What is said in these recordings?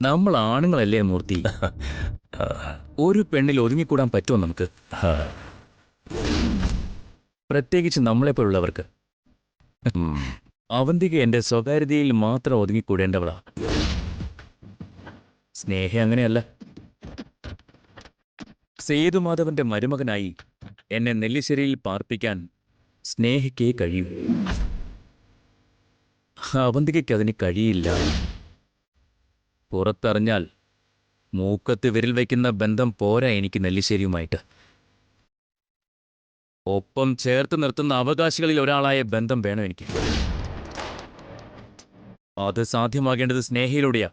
നമ്മൾ ആണുങ്ങളല്ലേ മൂർത്തി. ഒരു പെണ്ണിൽ ഒതുങ്ങിക്കൂടാൻ പറ്റുമോ നമുക്ക്? പ്രത്യേകിച്ച് നമ്മളെപ്പോലുള്ളവർക്ക്. അവന്തിക എൻ്റെ സ്വകാര്യതയിൽ മാത്രം ഒതുങ്ങിക്കൂടേണ്ടവളാ. സ്നേഹ അങ്ങനെയല്ല. സേതുമാധവന്റെ മരുമകനായി എന്നെ നെല്ലിശ്ശേരിയിൽ പാർപ്പിക്കാൻ സ്നേഹയ്ക്കേ കഴിയൂ. അവന്തികയ്ക്ക് അതിന് കഴിയില്ല. പുറത്തറിഞ്ഞാൽ മൂക്കത്ത് വിരൽ വയ്ക്കുന്ന ബന്ധം പോരാ എനിക്ക് നെല്ലിശ്ശേരിയുമായിട്ട്. ഒപ്പം ചേർത്ത് നിർത്തുന്ന അവകാശികളിൽ ഒരാളായ ബന്ധം വേണം എനിക്ക്. അത് സാധ്യമാകേണ്ടത് സ്നേഹയിലൂടെയാ.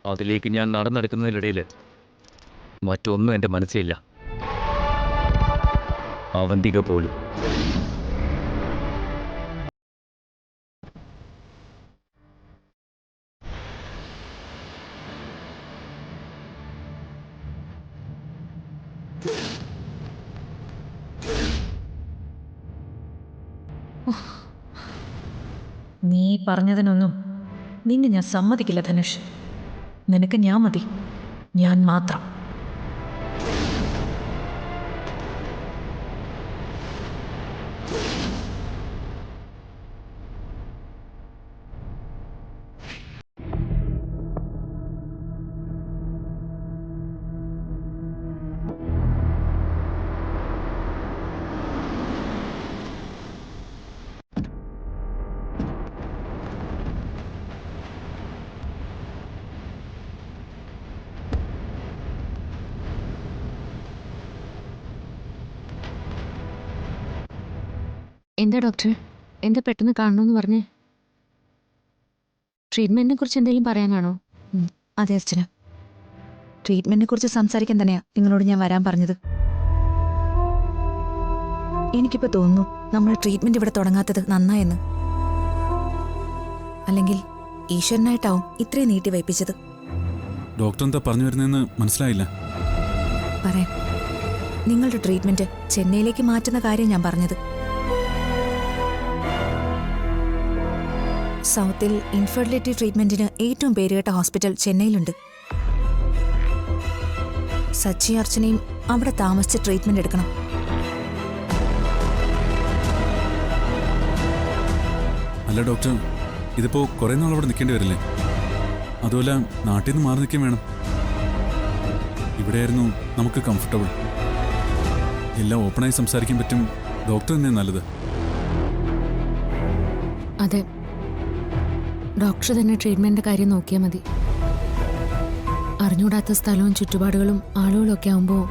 അതിലേക്ക് ഞാൻ നടന്നെടുക്കുന്നതിനിടയിൽ മറ്റൊന്നും എൻ്റെ മനസ്സിലില്ല, അവന്തിക പോലും. നീ പറഞ്ഞതിനൊന്നും നിന്നെ ഞാൻ സമ്മതിക്കില്ല ധനുഷ്. നിനക്ക് ഞാൻ മതി, ഞാൻ മാത്രം. എന്താ ഡോക്ടർ, എന്താ പെട്ടെന്ന് കാണണമെന്ന് പറഞ്ഞേ? ട്രീറ്റ്മെന്റിനെ കുറിച്ച് എന്തെങ്കിലും പറയാനാണോ? അതെ അർച്ചന, ട്രീറ്റ്മെന്റിനെ കുറിച്ച് സംസാരിക്കാൻ തന്നെയാ നിങ്ങളോട് ഞാൻ വരാൻ പറഞ്ഞത്. എനിക്കിപ്പോൾ തോന്നുന്നു നമ്മൾ ട്രീറ്റ്മെന്റ് ഇവിടെ തുടങ്ങാത്തത് നന്നായെന്ന്. അല്ലെങ്കിൽ ഈശ്വരനായിട്ടാവും ഇത്രയും നീട്ടി വയ്പ്പിച്ചത്. ഡോക്ടർ എന്താ പറഞ്ഞു വരുന്നതെന്ന് മനസ്സിലായില്ല. പറയാം. നിങ്ങളുടെ ട്രീറ്റ്മെന്റ് ചെന്നൈയിലേക്ക് മാറ്റുന്ന കാര്യം ഞാൻ പറഞ്ഞത്. സൗത്തിൽ ഇൻഫെർട്ടിലിറ്റി ട്രീറ്റ്മെന്റിന് ഏറ്റവും പേരുകേട്ട ഹോസ്പിറ്റൽ ചെന്നൈയിലുണ്ട്. സച്ചി അർച്ചനയും അവിടെ താമസിച്ച് ട്രീറ്റ്മെന്റ് എടുക്കണം. അല്ല ഡോക്ടർ, ഇതിപ്പോ കുറെ നാൾ അവിടെ നിൽക്കേണ്ടി വരില്ലേ? അതുമല്ല, നാട്ടിൽ നിന്ന് മാറി നിൽക്കാൻ വേണം. ഇവിടെയായിരുന്നു നമുക്ക് കംഫർട്ടബിൾ. എല്ലാം ഓപ്പണായി സംസാരിക്കാൻ പറ്റും. ഡോക്ടർ തന്നെ നല്ലത്. അതെ, ഡോക്ടർ തന്നെ ട്രീറ്റ്മെന്റിന്റെ കാര്യം നോക്കിയാൽ മതി. അറിഞ്ഞൂടാത്ത സ്ഥലവും ചുറ്റുപാടുകളും ആളുകളും ഒക്കെ ആവുമ്പോൾ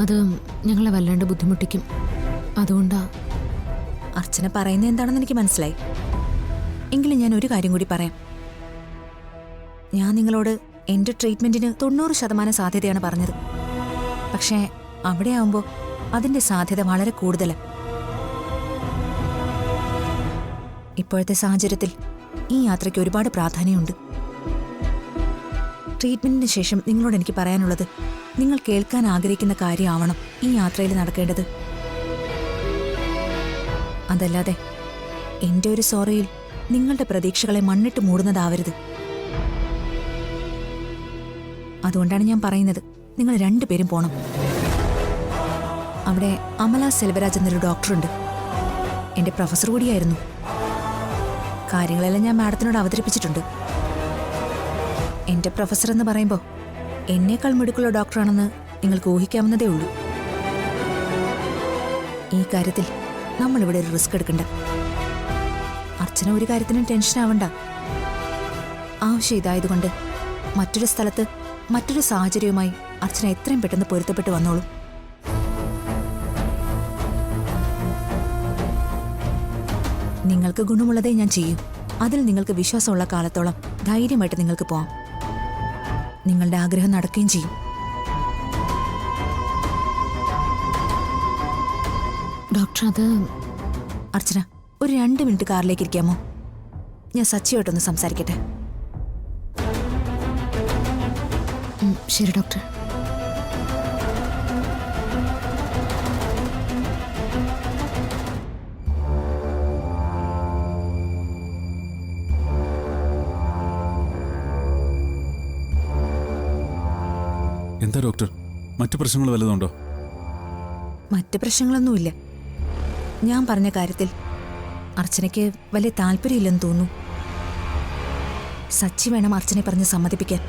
അത് ഞങ്ങളെ വല്ലാണ്ട് ബുദ്ധിമുട്ടിക്കും. അതുകൊണ്ടാ. അർച്ചന പറയുന്നത് എന്താണെന്ന് എനിക്ക് മനസ്സിലായി. എങ്കിലും ഞാൻ ഒരു കാര്യം കൂടി പറയാം. ഞാൻ നിങ്ങളോട് എൻ്റെ ട്രീറ്റ്മെന്റിന് 90% സാധ്യതയാണ് പറഞ്ഞത്. പക്ഷേ അവിടെ ആവുമ്പോൾ അതിൻ്റെ സാധ്യത വളരെ കൂടുതലാണ്. ഇപ്പോഴത്തെ സാഹചര്യത്തിൽ ഈ യാത്രയ്ക്ക് ഒരുപാട് പ്രാധാന്യമുണ്ട്. ട്രീറ്റ്മെന്റിന് ശേഷം നിങ്ങളോട് എനിക്ക് പറയാനുള്ളത്, നിങ്ങൾ കേൾക്കാൻ ആഗ്രഹിക്കുന്ന കാര്യമാവണം ഈ യാത്രയിൽ നടക്കേണ്ടത്. അതല്ലാതെ എൻ്റെ ഒരു സോറിയിൽ നിങ്ങളുടെ പ്രതീക്ഷകളെ മണ്ണിട്ട് മൂടുന്നതാവരുത്. അതുകൊണ്ടാണ് ഞാൻ പറയുന്നത്, നിങ്ങൾ രണ്ടുപേരും പോണം. അവിടെ അമല സെൽവരാജ് എന്നൊരു ഡോക്ടറുണ്ട്. എൻ്റെ പ്രൊഫസർ കൂടിയായിരുന്നു. കാര്യങ്ങളെല്ലാം ഞാൻ മാഡത്തിനോട് അവതരിപ്പിച്ചിട്ടുണ്ട്. എൻ്റെ പ്രൊഫസർ എന്ന് പറയുമ്പോൾ എന്നേക്കാൾ മിടുക്കുള്ള ഡോക്ടറാണെന്ന് നിങ്ങൾക്ക് ഊഹിക്കാവുന്നതേ ഉള്ളൂ. ഈ കാര്യത്തിൽ നമ്മളിവിടെ ഒരു റിസ്ക് എടുക്കണ്ട. അർച്ചന ഒരു കാര്യത്തിനും ടെൻഷൻ ആവണ്ട. ആവശ്യം ഇതായതുകൊണ്ട് മറ്റൊരു സ്ഥലത്ത് മറ്റൊരു സാഹചര്യവുമായി അർച്ചന എത്രയും പെട്ടെന്ന് പൊരുത്തപ്പെട്ട് വന്നോളും. നിങ്ങൾക്ക് ഗുണമുള്ളതേ ഞാൻ ചെയ്യും. അതിൽ നിങ്ങൾക്ക് വിശ്വാസമുള്ള കാലത്തോളം ധൈര്യമായിട്ട് നിങ്ങൾക്ക് പോവാം. നിങ്ങളുടെ ആഗ്രഹം നടക്കുകയും ചെയ്യും. ഡോക്ടർ, അത് അർച്ചന, ഒരു 2 മിനിറ്റ് കാറിലേക്ക് ഇരിക്കാമോ? ഞാൻ സച്ചിയായിട്ടൊന്ന് സംസാരിക്കട്ടെ. ശരി ഡോക്ടർ. എന്താ ഡോക്ടർ, മറ്റു പ്രശ്നങ്ങൾ വല്ലതുണ്ടോ? മറ്റ് പ്രശ്നങ്ങളൊന്നുമില്ല. ഞാൻ പറഞ്ഞ കാര്യത്തിൽ അർച്ചനയ്ക്ക് വലിയ താല്പര്യമില്ലെന്ന് തോന്നുന്നു. സച്ചി വേണം അർച്ചനെ പറഞ്ഞ് സമ്മതിപ്പിക്കാൻ.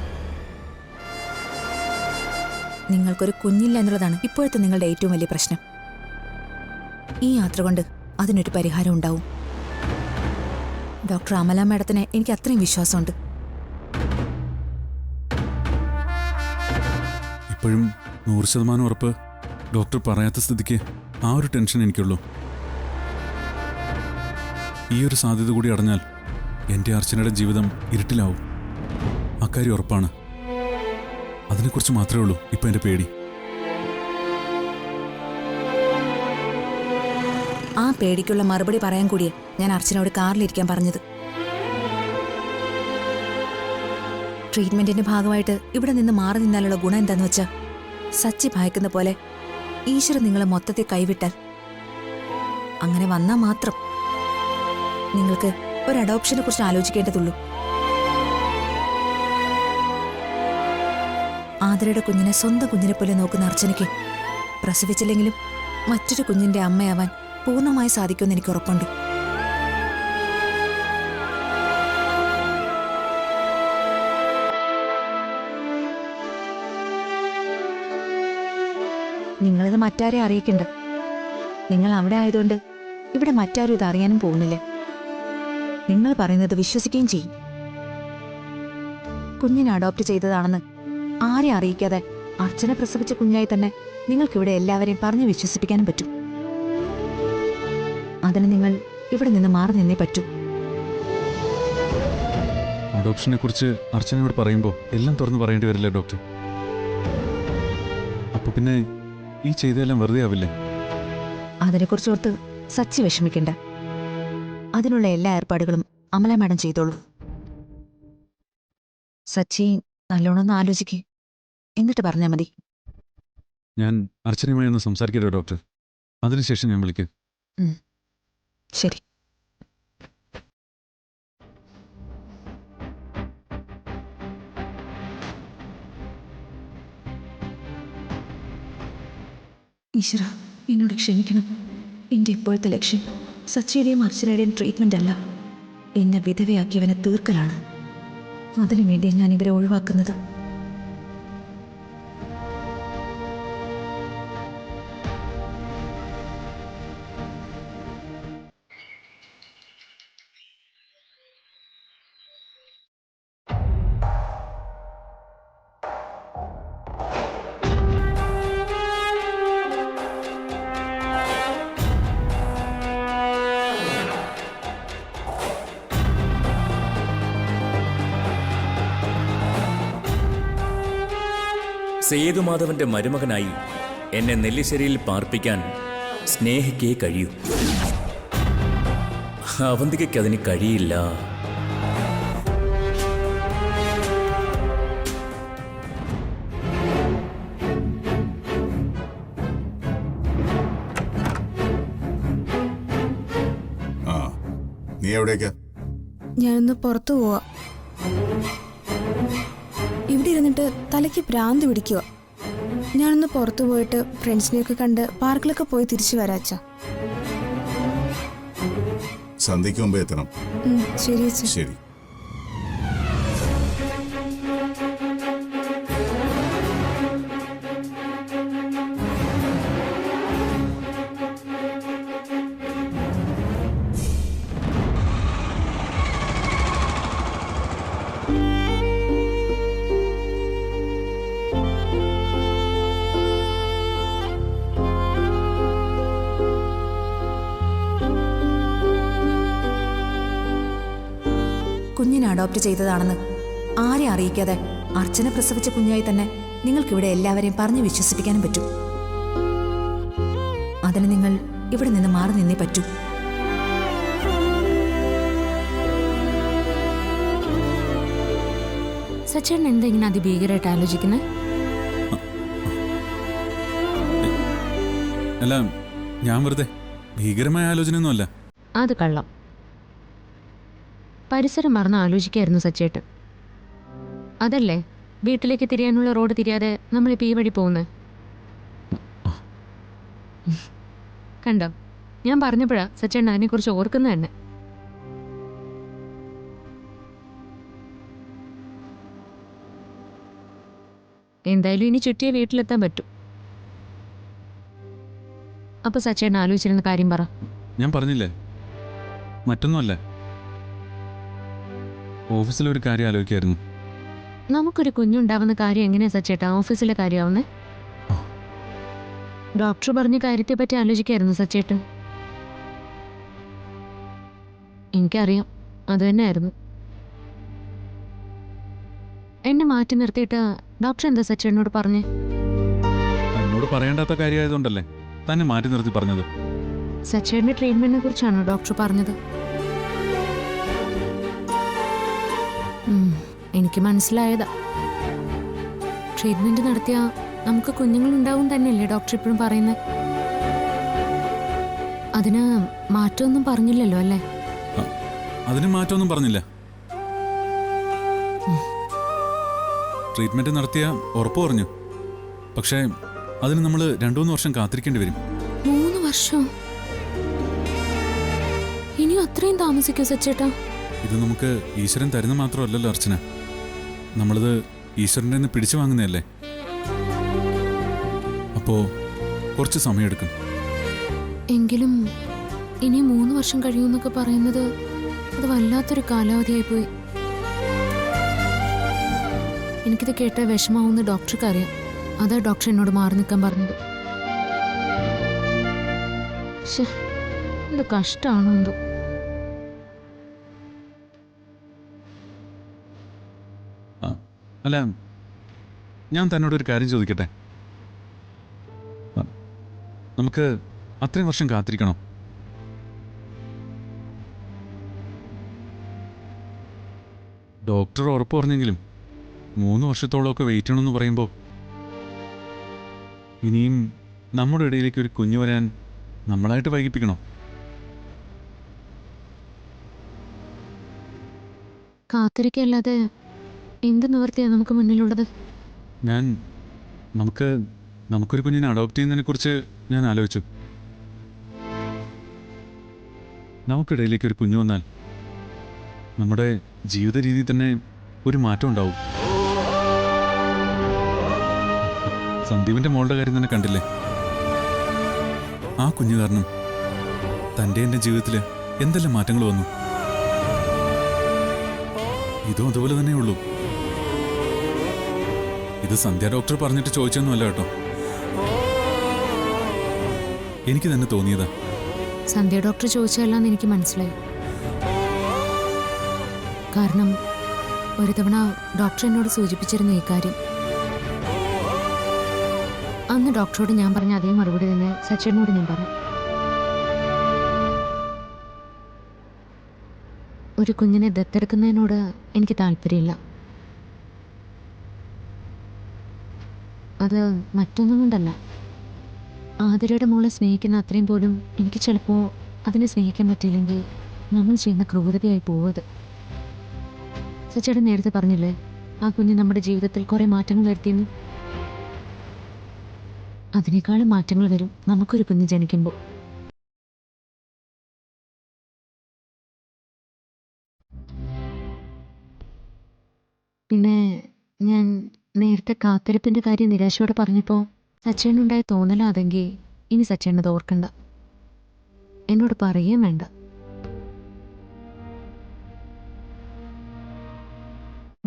നിങ്ങൾക്കൊരു കുഞ്ഞില്ല എന്നുള്ളതാണ് ഇപ്പോഴത്തെ നിങ്ങളുടെ ഏറ്റവും വലിയ പ്രശ്നം. ഈ യാത്ര കൊണ്ട് അതിനൊരു പരിഹാരം ഉണ്ടാവും. ഡോക്ടർ അമല മാഡത്തിന് എനിക്ക് അത്രയും വിശ്വാസമുണ്ട്. ഇപ്പോഴും 100% ഉറപ്പ് ഡോക്ടർ പറയാത്ത സ്ഥിതിക്ക് ആ ഒരു ടെൻഷൻ എനിക്കുള്ളൂ. ഈ ഒരു സാധ്യത കൂടി അടഞ്ഞാൽ എൻ്റെ അർച്ചനയുടെ ജീവിതം ഇരുട്ടിലാവും. അക്കാര്യം ഉറപ്പാണ്. അതിനെക്കുറിച്ച് മാത്രമേ ഉള്ളൂ ഇപ്പം എൻ്റെ പേടി. ആ പേടിക്കുള്ള മറുപടി പറയാൻ കൂടിയേ ഞാൻ അർച്ചനയോട് കാറിലിരിക്കാൻ പറഞ്ഞത്. ട്രീറ്റ്മെന്റിന്റെ ഭാഗമായിട്ട് ഇവിടെ നിന്ന് മാറി നിന്നാലുള്ള ഗുണം എന്താന്ന് വെച്ചാ, സച്ചി ഭയക്കുന്ന പോലെ ഈശ്വരൻ നിങ്ങളെ മൊത്തത്തിൽ കൈവിട്ടാൽ, അങ്ങനെ വന്നാൽ മാത്രം നിങ്ങൾക്ക് ഒരു അഡോപ്ഷനെ കുറിച്ച് ആലോചിക്കേണ്ടതുള്ളൂ. ആതിരയുടെ കുഞ്ഞിനെ സ്വന്തം കുഞ്ഞിനെ പോലെ നോക്കുന്ന അർച്ചനയ്ക്ക് പ്രസവിച്ചില്ലെങ്കിലും മറ്റൊരു കുഞ്ഞിന്റെ അമ്മയാവാൻ പൂർണ്ണമായി സാധിക്കുമെന്ന് എനിക്ക് ഉറപ്പുണ്ട്. നിങ്ങളിത് മറ്റാരെ അറിയിക്കണ്ട. നിങ്ങൾ അവിടെ ആയതുകൊണ്ട് ഇവിടെ മറ്റാരും ഇത് അറിയാനും പോകുന്നില്ല. നിങ്ങൾ പറയുന്നത് വിശ്വസിക്കുകയും ചെയ്യും. കുഞ്ഞിനെ അഡോപ്റ്റ് ചെയ്തതാണെന്ന് ആരെ അറിയിക്കാതെ അർച്ചന പ്രസവിച്ച കുഞ്ഞായി തന്നെ നിങ്ങൾക്കിവിടെ എല്ലാവരെയും പറഞ്ഞ് വിശ്വസിപ്പിക്കാനും പറ്റും. അതിന് നിങ്ങൾ ഇവിടെ നിന്ന് മാറി നിന്നേ പറ്റൂ. അഡോപ്ഷനെ കുറിച്ച് അർച്ചനയോട് പറയുമ്പോൾ എല്ലാം തുറന്ന് പറയേണ്ടി വരില്ലേ ഡോക്ടർ? അപ്പോൾ പിന്നെ ഈ ചെയ്തതെല്ലാം വെറുതെ ആവില്ലേ? അതിനെക്കുറിച്ച് ഓർത്ത് സച്ചി വിഷമിക്കണ്ട. അതിനുള്ള എല്ലാ ഏർപ്പാടുകളും അമല മാഡം ചെയ്തോളൂ. സച്ചി നല്ലോണമെന്ന് ആലോചിക്കേ, എന്നിട്ട് പറഞ്ഞാൽ മതി. ഞാൻ അർച്ചനയുമായി ഒന്ന് സംസാരിക്കട്ടെ ഡോക്ടർ? അതിനുശേഷം ഞാൻ വിളിക്കാം. ശരി. ഈശ്വര, എന്നോട് ക്ഷമിക്കണം. എൻ്റെ ഇപ്പോഴത്തെ ലക്ഷ്യം സച്ചിയുടെയും അർച്ചനയുടെയും ട്രീറ്റ്മെൻ്റ് അല്ല, എന്നെ വിധവയാക്കിയവനെ തീർക്കലാണ്. അതിനു വേണ്ടി ഞാൻ ഇവരെ ഒഴിവാക്കുന്നത്. സേതുമാധവന്റെ മരുമകനായി എന്നെ നെല്ലിശ്ശേരിയിൽ പാർപ്പിക്കാൻ സ്നേഹയ്ക്കേ കഴിയൂ. അവന്തികയ്ക്ക് അതിന് കഴിയില്ല. നീ എവിടേക്കാ? ഞാനൊന്ന് പുറത്തു പോവാ. ഇവിടെ ഇരുന്നിട്ട് തലയ്ക്ക് ഭ്രാന്ത് പിടിക്കുക. ഞാനൊന്ന് പുറത്തു പോയിട്ട് ഫ്രണ്ട്സിനെയൊക്കെ കണ്ട് പാർക്കിലൊക്കെ പോയി തിരിച്ചു വരാച്ച. സന്ധ്യയ്ക്ക് മുമ്പ് എത്തണം. ശരി അച്ഛാ. ശരി. കുഞ്ഞിനെ അഡോപ്റ്റ് ചെയ്തതാണെന്ന് ആരെ അറിയിക്കാതെ അർച്ചന പ്രസവിച്ച കുഞ്ഞായി തന്നെ നിങ്ങൾക്കിവിടെ എല്ലാവരെയും പറഞ്ഞ് വിശ്വസിപ്പിക്കാനും പറ്റും. അതിന് നിങ്ങൾ ഇവിടെ നിന്ന് മാറി നിന്നേ പറ്റൂ. സച്ചേട്ടൻ എന്താ ഇങ്ങനെ അതിഭീകരമായിട്ട് ആലോചിക്കുന്നത്? അല്ല, ഞാൻ വെറുതെ ഭീകരമായ ആലോചനയൊന്നുമല്ല. അത് കള്ളം. പരിസരം മറന്ന് ആലോചിക്കായിരുന്നു സച്ചേട്ടൻ. അതല്ലേ വീട്ടിലേക്ക് തിരിയാനുള്ള റോഡ് തിരിയാതെ നമ്മളിപ്പോൾ ഈ വഴി പോകുന്നത്? കണ്ടോ, ഞാൻ പറഞ്ഞപ്പോഴാ സച്ചേട്ടൻ അതിനെക്കുറിച്ച് ഓർക്കുന്നത് തന്നെ. എന്തായാലും ഇനി ചുറ്റിയ വീട്ടിലെത്താൻ പറ്റും. അപ്പൊ സച്ചേട്ടൻ ആലോചിച്ചിരുന്ന കാര്യം പറ. ഞാൻ പറഞ്ഞില്ലേ, മറ്റൊന്നുമല്ല, ഓഫീസിലൊരു കാര്യം ആലോചിക്കായിരുന്നു. നമുക്കൊരു കുഞ്ഞുണ്ടാവുന്ന കാര്യം എങ്ങനെയാ സച്ചേട്ടാ ഓഫീസിലെ കാര്യമാവുന്നേ? ഡോക്ടർ പറഞ്ഞ കാര്യത്തെ പറ്റി ആലോചിക്കായിരുന്നു സച്ചേട്ടൻ. എനിക്കറിയാം, അത് തന്നെയായിരുന്നു. എന്നെ മാറ്റി നിർത്തിയിട്ട് ഡോക്ടർ എന്താ സച്ചേട്ടനോട് പറഞ്ഞേ? എന്നോട് പറയേണ്ടാത്ത കാര്യമായതുകൊണ്ടല്ലേ തന്നെ മാറ്റി നിർത്തി പറഞ്ഞത്. സച്ചേട്ടന്റെ ട്രീറ്റ്മെന്റിനെ കുറിച്ചാണോ ഡോക്ടർ പറഞ്ഞത്? എനിക്ക് മനസ്സിലായതാ. ട്രീറ്റ്മെന്റ് നടത്തിയാ നമുക്ക് കുഞ്ഞുങ്ങളുണ്ടാവും തന്നെയല്ലേ ഡോക്ടർ ഇപ്പോഴും പറയുന്നത്? അതിന് മാറ്റമൊന്നും പറഞ്ഞില്ലല്ലോ അല്ലേ? അതിന് മാറ്റമൊന്നും പറഞ്ഞില്ല. ട്രീറ്റ്മെന്റ് നടത്തിയ ഉറപ്പ് പറഞ്ഞു. പക്ഷേ അതിന് നമ്മൾ 2-3 വർഷം കാത്തിരിക്കേണ്ടി വരും. 3 വർഷം? ഇനിയും അത്രയും താമസിക്കോ സച്ചേട്ടാ? ഇത് നമുക്ക് ഈശ്വരൻ തരുന്ന മാത്രമല്ലല്ലോ അർച്ചന, നമ്മളിത് ഈശ്വരൻ്റെ നിന്ന് പിടിച്ചു വാങ്ങുന്നതല്ലേ. അപ്പോ കുറച്ച് സമയമെടുക്കും. എങ്കിലും ഇനി 3 വർഷം കഴിയുമെന്നൊക്കെ പറയുന്നത് അത് വല്ലാത്തൊരു കാലാവധിയായിപ്പോയി. എനിക്കിത് കേട്ട വിഷമാവുന്ന ഡോക്ടർക്ക് അറിയാം. അതാ ഡോക്ടർ എന്നോട് മാറി നിൽക്കാൻ പറഞ്ഞത്. എന്ത് കഷ്ടമാണോ എന്തോ. അല്ല, ഞാൻ തന്നോടൊരു കാര്യം ചോദിക്കട്ടെ? നമുക്ക് അത്രയും വർഷം കാത്തിരിക്കണോ? ഡോക്ടർ ഉറപ്പ് പറഞ്ഞെങ്കിലും 3 വർഷത്തോളമൊക്കെ വെയിറ്റ് ചെയ്യണമെന്ന് പറയുമ്പോൾ ഇനിയും നമ്മുടെ ഇടയിലേക്ക് ഒരു കുഞ്ഞു വരാൻ നമ്മളായിട്ട് വൈകിപ്പിക്കണോ? കാത്തിരിക്കല്ലാതെ എന്ത് നിവർത്തിയാണ് നമുക്ക് മുന്നിലുള്ളത്? നമുക്കൊരു കുഞ്ഞിനെ അഡോപ്റ്റ് ചെയ്യുന്നതിനെ കുറിച്ച് ഞാൻ ആലോചിച്ചു. നമുക്കിടയിലേക്ക് ഒരു കുഞ്ഞു വന്നാൽ നമ്മുടെ ജീവിത രീതി തന്നെ ഒരു മാറ്റം ഉണ്ടാവും. സന്ദീപിന്റെ മോളുടെ കാര്യം തന്നെ കണ്ടില്ലേ? ആ കുഞ്ഞു കാരണം തൻ്റെ എൻ്റെ ജീവിതത്തിൽ എന്തെല്ലാം മാറ്റങ്ങൾ വന്നു. ഇതും അതുപോലെ തന്നെയുള്ളൂ. ഇത് സന്ധ്യ ഡോക്ടർ പറഞ്ഞിട്ട് ചോദിച്ചൊന്നുമല്ല കേട്ടോ, എനിക്ക് തന്നെ തോന്നിയതാ. സന്ധ്യ ഡോക്ടർ ചോദിച്ചതല്ലാന്ന് എനിക്ക് മനസ്സിലായി. കാരണം ഒരു തവണ ഡോക്ടർ എന്നോട് സൂചിപ്പിച്ചിരുന്ന ഈ കാര്യം. അന്ന് ഡോക്ടറോട് ഞാൻ പറഞ്ഞ അതേ മറുപടി തന്നെ സച്ചിനോട് ഞാൻ പറഞ്ഞു. ഒരു കുഞ്ഞിനെ ദത്തെടുക്കുന്നതിനോട് എനിക്ക് താല്പര്യമില്ല. അത് മറ്റൊന്നും കൊണ്ടല്ല. ആതിരയുടെ മോളെ സ്നേഹിക്കുന്ന അത്രയും പോലും എനിക്ക് ചിലപ്പോൾ അതിനെ സ്നേഹിക്കാൻ പറ്റിയില്ലെങ്കിൽ നമ്മൾ ചെയ്യുന്ന ക്രൂരതയായി പോവത്. സച്ചേട്ടൻ നേരത്തെ പറഞ്ഞില്ലേ ആ കുഞ്ഞ് നമ്മുടെ ജീവിതത്തിൽ കുറെ മാറ്റങ്ങൾ വരുത്തിയെന്ന്. അതിനേക്കാളും മാറ്റങ്ങൾ വരും നമുക്കൊരു കുഞ്ഞ് ജനിക്കുമ്പോൾ. പിന്നെ ഞാൻ നേരത്തെ കാത്തിരിപ്പിന്റെ കാര്യം നിരാശയോടെ പറഞ്ഞപ്പോൾ സച്ചേനുണ്ടായ തോന്നലാതെങ്കിൽ ഇനി സച്ചേനത് ഓർക്കണ്ട, എന്നോട് പറയുകയും വേണ്ട.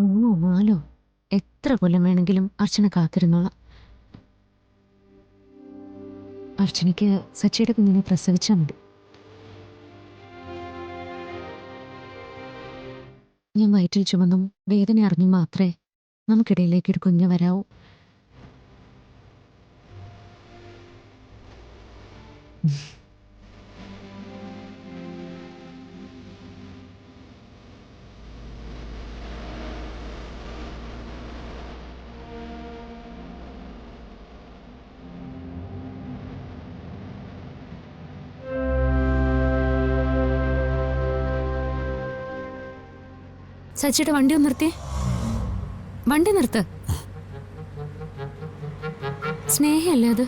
3-4 എത്ര കൊല്ലം വേണമെങ്കിലും അർച്ചന കാത്തിരുന്നോളാം. അർച്ചനയ്ക്ക് സച്ചിയുടെ കുഞ്ഞിനെ പ്രസവിച്ചാൽ മതി. ഞാൻ വയറ്റിൽ ചുമന്നും വേദന അറിഞ്ഞു മാത്രമേ നമുക്കിടയിലേക്ക് ഒരു കുഞ്ഞ് വരാവൂ. സച്ചിയുടെ വണ്ടി ഒന്ന് നിർത്തിയേ. വണ്ടി നിർത്ത്. സ്നേഹയല്ലേ അത്?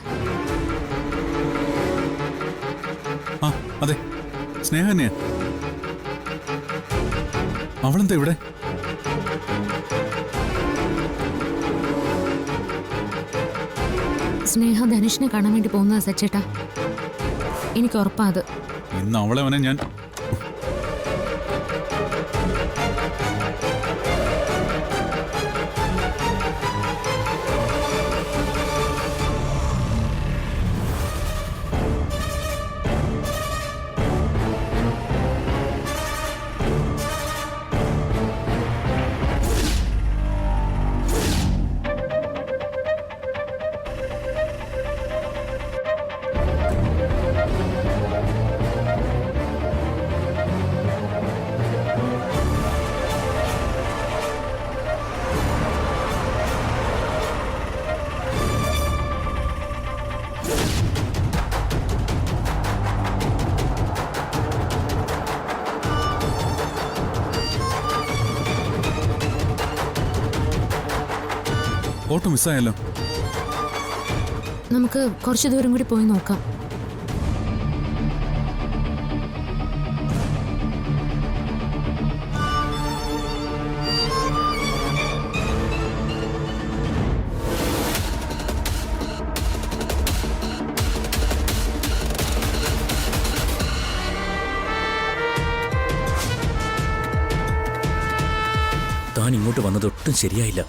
ആ അതെ, സ്നേഹ തന്നെയാ. അവളെന്താ ഇവിടെ? സ്നേഹ ധനുഷിനെ കാണാൻ വേണ്ടി പോകുന്നതാ സച്ചേട്ടാ. എനിക്ക് ഉറപ്പാ അത്. ഇന്ന് അവനെ ഞാൻ ഓട്ടോ മിസ്സായല്ലോ. നമുക്ക് കുറച്ചു ദൂരം കൂടി പോയി നോക്കാം. താൻ ഇങ്ങോട്ട് വന്നതൊട്ടും ശരിയായില്ല.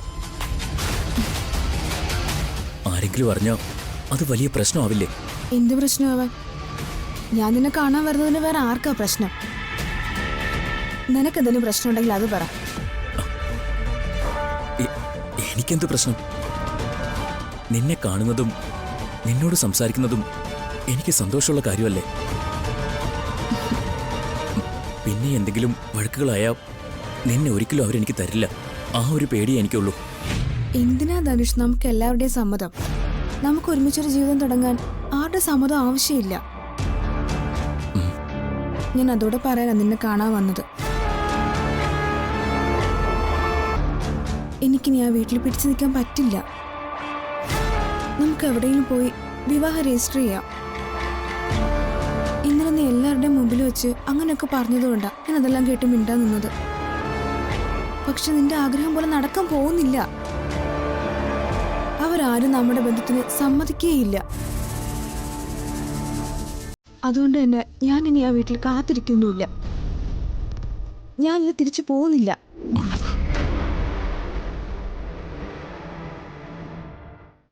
ആരെങ്കിലും അറിഞ്ഞാൽ അത് വലിയ പ്രശ്നമാവില്ലേ? എന്ത് പ്രശ്നമാവാൻ? ഞാൻ നിന്നെ കാണാൻ വരുന്നതിന് വേറെ ആർക്കാ പ്രശ്നം? നിനക്കെന്തെങ്കിലും പ്രശ്നം ഉണ്ടെങ്കിൽ അത് പറ. എനിക്കെന്ത് പ്രശ്നം? നിന്നെ കാണുന്നതും നിന്നോട് സംസാരിക്കുന്നതും എനിക്ക് സന്തോഷമുള്ള കാര്യമല്ലേ? പിന്നെ എന്തെങ്കിലും വഴക്കുകളായാൽ നിന്നെ ഒരിക്കലും അവരെനിക്ക് തരില്ല. ആ ഒരു പേടിയേ എനിക്കുള്ളൂ. എന്തിനാ ധനുഷ് നമുക്ക് എല്ലാവരുടെയും സമ്മതം? നമുക്ക് ഒരുമിച്ചൊരു ജീവിതം തുടങ്ങാൻ ആരുടെ സമ്മതം ആവശ്യമില്ല. ഞാൻ അതോടെ പറയാനാ നിന്നെ കാണാൻ വന്നത്. എനിക്കിനി ആ വീട്ടിൽ പിടിച്ചു നിൽക്കാൻ പറ്റില്ല. നമുക്ക് എവിടെയെങ്കിലും പോയി വിവാഹം രജിസ്റ്റർ ചെയ്യാം. ഇന്നലെ നീ എല്ലാവരുടെയും മുമ്പിൽ വെച്ച് അങ്ങനെയൊക്കെ പറഞ്ഞതുകൊണ്ടാണ് ഞാൻ അതെല്ലാം കേട്ട് മിണ്ടാൻ നിന്നത്. പക്ഷെ നിന്റെ ആഗ്രഹം പോലെ നടക്കാൻ പോകുന്നില്ല. അവരാരും നമ്മുടെ ബന്ധത്തിന് സമ്മതിക്കുകയില്ല. അതുകൊണ്ട് തന്നെ ഞാൻ ഇനി ആ വീട്ടിൽ കാത്തിരിക്കുന്നുമില്ല. ഞാൻ ഇത് തിരിച്ചു പോകുന്നില്ല.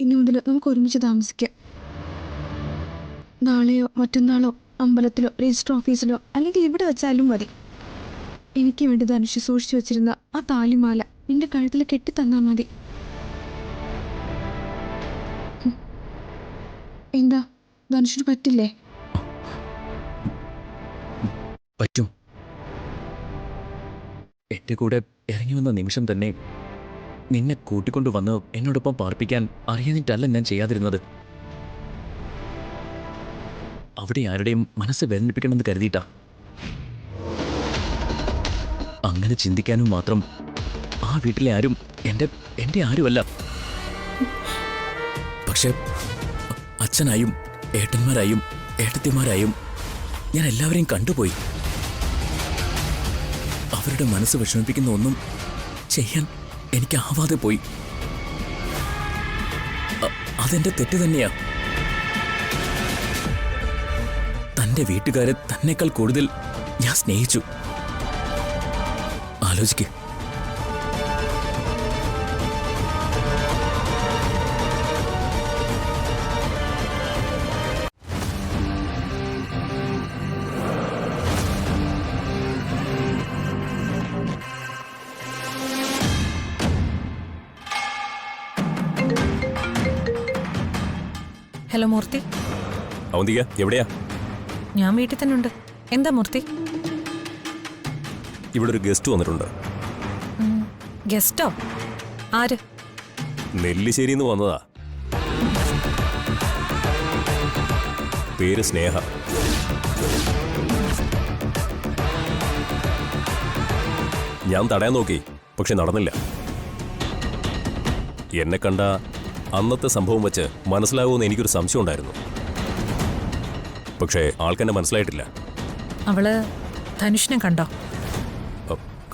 ഇനി മുതൽ നമുക്ക് ഒരുമിച്ച് താമസിക്കാം. നാളെയോ മറ്റന്നാളോ അമ്പലത്തിലോ രജിസ്റ്റർ ഓഫീസിലോ അല്ലെങ്കിൽ ഇവിടെ വെച്ചാലും മതി. എനിക്ക് വേണ്ടി ധനുഷ് സൂക്ഷിച്ചു വെച്ചിരുന്ന ആ താലിമാല നിന്റെ കഴുത്തിൽ കെട്ടിത്തന്നാൽ മതി. എന്താ ധനുഷിന് പറ്റില്ലേ? പറ്റും. എന്റെ കൂടെ ഇറങ്ങി വന്ന നിമിഷം തന്നെ നിന്നെ കൂട്ടിക്കൊണ്ടുവന്ന് എന്നോടൊപ്പം പാർപ്പിക്കാൻ അറിയാനിട്ടല്ല ഞാൻ ചെയ്യാതിരുന്നത്. അവിടെ ആരുടെയും മനസ്സ് വേദനിപ്പിക്കണമെന്ന് കരുതിയിട്ടാ. അങ്ങനെ ചിന്തിക്കാനും മാത്രം ആ വീട്ടിലെ ആരും എൻ്റെ ആരുമല്ല. പക്ഷെ അച്ഛനായും ഏട്ടന്മാരായും ഏട്ടത്തിമാരായും ഞാൻ എല്ലാവരെയും കണ്ടുപോയി. അവരുടെ മനസ്സ് വിഷമിപ്പിക്കുന്ന ഒന്നും ചെയ്യാൻ എനിക്കാവാതെ പോയി. അതെന്റെ തെറ്റ് തന്നെയാ. തൻ്റെ വീട്ടുകാരെ തന്നേക്കാൾ കൂടുതൽ ഞാൻ സ്നേഹിച്ചു. ആലോചിക്ക്. ഹലോ മൂർത്തി. അവന്തിക എവിടെയാ? ഞാൻ വീട്ടിൽ തന്നെ ഉണ്ട്. എന്താ മൂർത്തി? ഇവിടെ ഒരു ഗസ്റ്റ് വന്നിട്ടുണ്ട്. ഗസ്റ്റോ? ആര്? നെല്ലിശ്ശേരിന്ന് വന്നതാ. പേര് സ്നേഹ. ഞാൻ തടയാൻ നോക്കി, പക്ഷെ നടന്നില്ല. എന്നെ കണ്ട അന്നത്തെ സംഭവം വെച്ച് മനസ്സിലാവുമെന്ന് എനിക്കൊരു സംശയം ഉണ്ടായിരുന്നു. പക്ഷേ ആൾക്കെന്നെ മനസ്സിലായിട്ടില്ല. അവള് ധനുഷിനെ കണ്ടോ?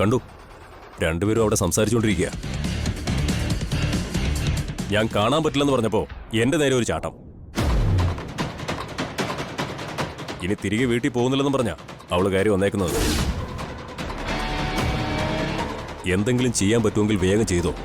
കണ്ടു. രണ്ടുപേരും അവിടെ സംസാരിച്ചുകൊണ്ടിരിക്കുക. ഞാൻ കാണാൻ പറ്റില്ലെന്ന് പറഞ്ഞപ്പോൾ എൻ്റെ നേരെ ഒരു ചാട്ടം. ഇനി തിരികെ വീട്ടിൽ പോകുന്നില്ലെന്നും പറഞ്ഞാ അവള് കയറി വന്നേക്കുന്നത്. എന്തെങ്കിലും ചെയ്യാൻ പറ്റുമെങ്കിൽ വേഗം ചെയ്തോ.